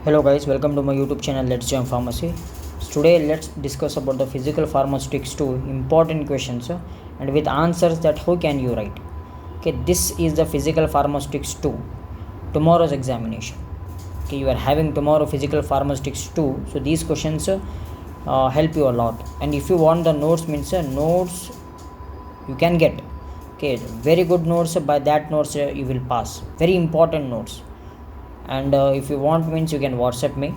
Hello guys, welcome to my YouTube channel Let's Jam Pharmacy. Today let's discuss about the physical pharmaceutics 2 important questions and with answers that how can you write. Okay, this is the physical pharmaceutics 2 tomorrow's examination. Okay, you are having tomorrow physical pharmaceutics 2, so these questions help you a lot. And if you want the notes notes you can get. Okay, very good notes. By that notes you will pass. Very important notes. And if you want you can WhatsApp me.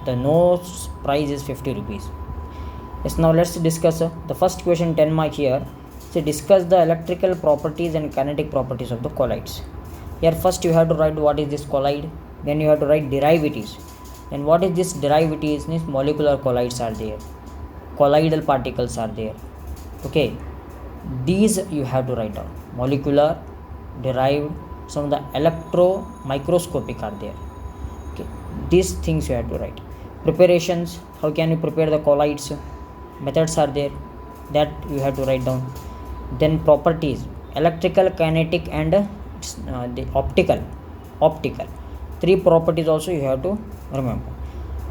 The notes price is 50 rupees. Yes, now let's discuss the first question, 10 mark here. So discuss the electrical properties and kinetic properties of the colloids. Here first you have to write what is this colloid, then you have to write derivatives. And what is this derivatives? Means molecular colloids are there, colloidal particles are there. Okay, these you have to write down. Molecular, derived, some of the electro microscopic are there. Okay, these things you have to write. Preparations, how can you prepare the colloids, methods are there, that you have to write down. Then properties, electrical, kinetic and the optical. Three properties also you have to remember.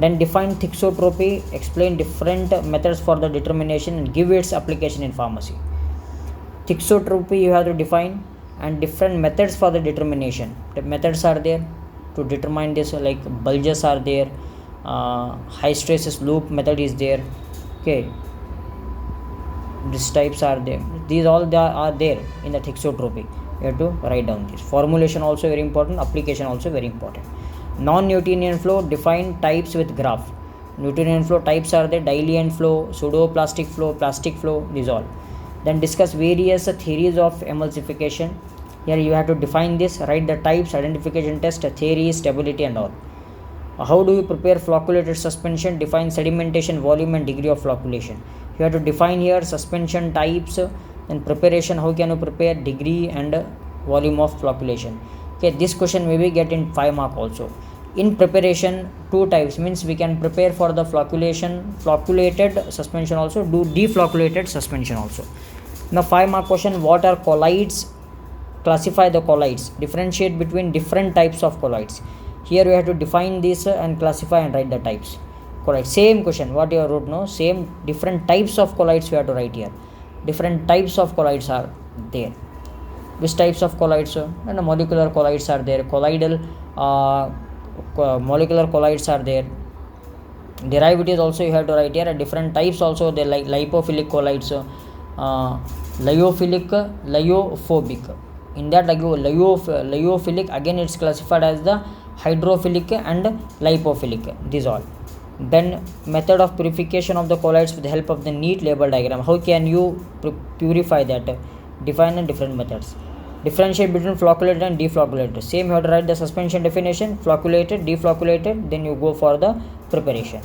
Then define thixotropy, explain different methods for the determination and give its application in pharmacy. Thixotropy you have to define and different methods for the determination. The methods are there to determine this, like bulges are there, high stresses loop method is there. Okay, these types are there. These all are there in the thixotropy. You have to write down this. Formulation also very important, application also very important. Non-Newtonian flow, define types with graph. Newtonian flow types are there, diluent flow, pseudoplastic flow, plastic flow, these all. Then discuss various theories of emulsification. Here you have to define this, write the types, identification test, theory, stability and all. How do you prepare flocculated suspension? Define sedimentation, volume and degree of flocculation. You have to define here suspension types and preparation, how can you prepare, degree and volume of flocculation. Okay, this question may be get in 5 mark also. In preparation, two types, means we can prepare for the flocculated suspension also, do deflocculated suspension also. Now 5 mark question, what are colloids? Classify the colloids, differentiate between different types of colloids. Here you have to define this and classify and write the types. Colloid, same question what you wrote, no, same different types of colloids you have to write here. Different types of colloids are there. Which types of colloids? And the molecular colloids are there, colloidal molecular colloids are there. Derivatives also you have to write here. Different types also there, like lipophilic colloids, lyophobic. In that lyophilic, again it's classified as the hydrophilic and lipophilic, these all. Then method of purification of the colloids with the help of the neat label diagram. How can you purify that? Define the different methods. Differentiate between flocculated and deflocculated. Same you have to write the suspension definition, flocculated, deflocculated, then you go for the preparation.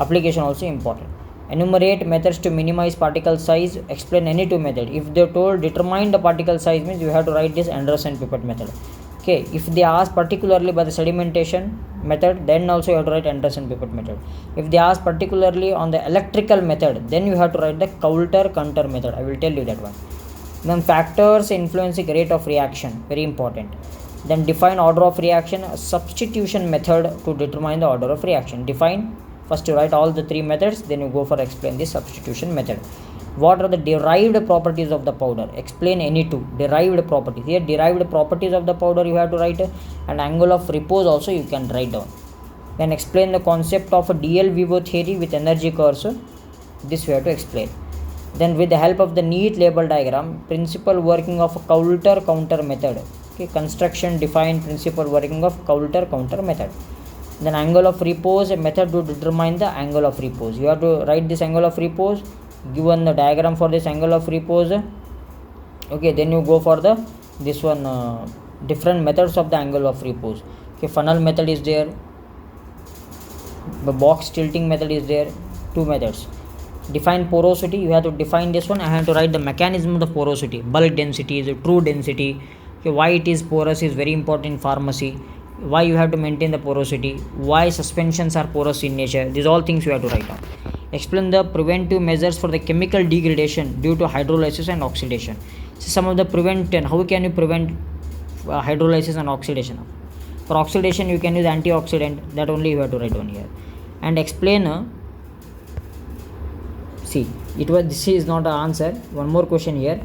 Application also important. Enumerate methods to minimize particle size, explain any two methods. If they told determine the particle size, means you have to write this Anderson pipette method. Okay, if they ask particularly by the sedimentation method, then also you have to write Anderson pipette method. If they ask particularly on the electrical method, then you have to write the Coulter-Counter method. I will tell you that one. Then factors influencing rate of reaction, very important. Then define order of reaction, substitution method to determine the order of reaction. Define, first you write all the three methods, then you go for explain the substitution method. What are the derived properties of the powder? Explain any two derived properties. Here derived properties of the powder you have to write, and angle of repose also you can write down. Then explain the concept of a DL Vivo theory with energy curves. This you have to explain. Then with the help of the neat label diagram, principal working of a Coulter-Counter method. Okay, construction, define principal working of Coulter-Counter method. Then angle of repose, a method to determine the angle of repose. You have to write this angle of repose, given the diagram for this angle of repose. Okay, then you go for the this one different methods of the angle of repose. Okay, funnel method is there, the box tilting method is there, two methods. Define porosity, you have to define this one. I have to write the mechanism of the porosity, bulk density is a true density. Okay, why it is porous is very important in pharmacy. Why you have to maintain the porosity, why suspensions are porous in nature, these all things you have to write down. Explain the preventive measures for the chemical degradation due to hydrolysis and oxidation. So some of the how can you prevent hydrolysis and oxidation. For oxidation you can use antioxidant, that only you have to write down here. And explain this is not an answer. One more question here.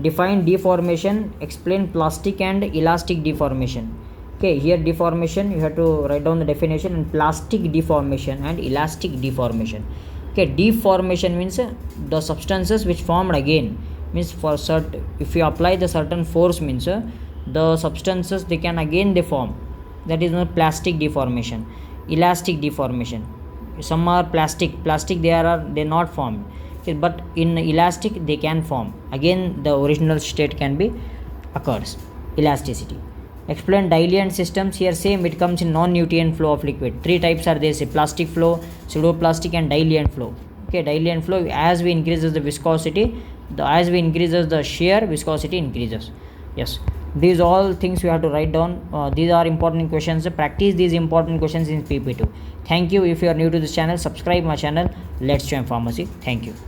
Define deformation, explain plastic and elastic deformation. Okay, here deformation you have to write down the definition, and plastic deformation and elastic deformation. Okay, deformation means the substances which formed again, means for certain, if you apply the certain force, means the substances they can again deform, that is not plastic deformation. Elastic deformation, some are plastic they not formed, okay, but in elastic they can form again, the original state can be occurs. Elasticity. Explain diluent systems. Here same, it comes in non-Newtonian flow of liquid. Three types are there: plastic flow, pseudoplastic and diluent flow. Okay, diluent flow, as we increases the viscosity, as we increases the shear, viscosity increases. Yes, these all things you have to write down. These are important questions. Practice these important questions in PP2. Thank you. If you are new to this channel, subscribe my channel. Let's Join Pharmacy. Thank you.